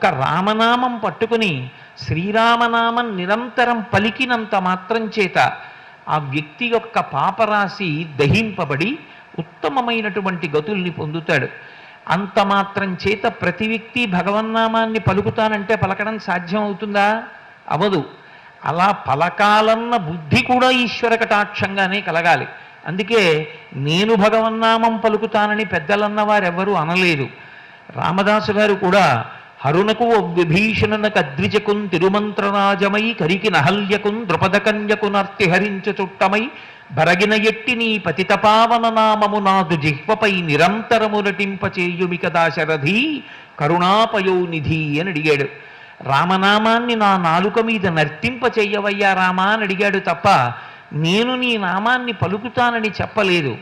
ఒక్క రామనామం పట్టుకుని శ్రీరామనామం నిరంతరం పలికినంత మాత్రం చేత ఆ వ్యక్తి యొక్క పాపరాశి దహింపబడి ఉత్తమమైనటువంటి గతుల్ని పొందుతాడు. అంత మాత్రం చేత ప్రతి వ్యక్తి భగవన్నామాన్ని పలుకుతానంటే పలకడం సాధ్యం అవుతుందా? అవదు. అలా పలకాలన్న బుద్ధి కూడా ఈశ్వర కటాక్షంగానే కలగాలి. అందుకే నేను భగవన్నామం పలుకుతానని పెద్దలన్న వారెవ్వరూ అనలేదు. రామదాసు గారు కూడా హరునకు విభీషణనకు అద్విజకున్ తిరుమంత్రరాజమై కరికి నహల్యకున్ ద్రుపదకన్యకు నర్తిహరించు చుట్టమై బరగిన ఎట్టి నీ పతితపావన నామము నాదు జిహ్వపై నిరంతరము నటింపచేయుమిక దాశరథి కరుణాపయోనిధి అని అడిగాడు. రామనామాన్ని నా నాలుక మీద నర్తింప చెయ్యవయ్యా రామా అని అడిగాడు తప్ప నేను నీ నామాన్ని పలుకుతానని చెప్పలేదు.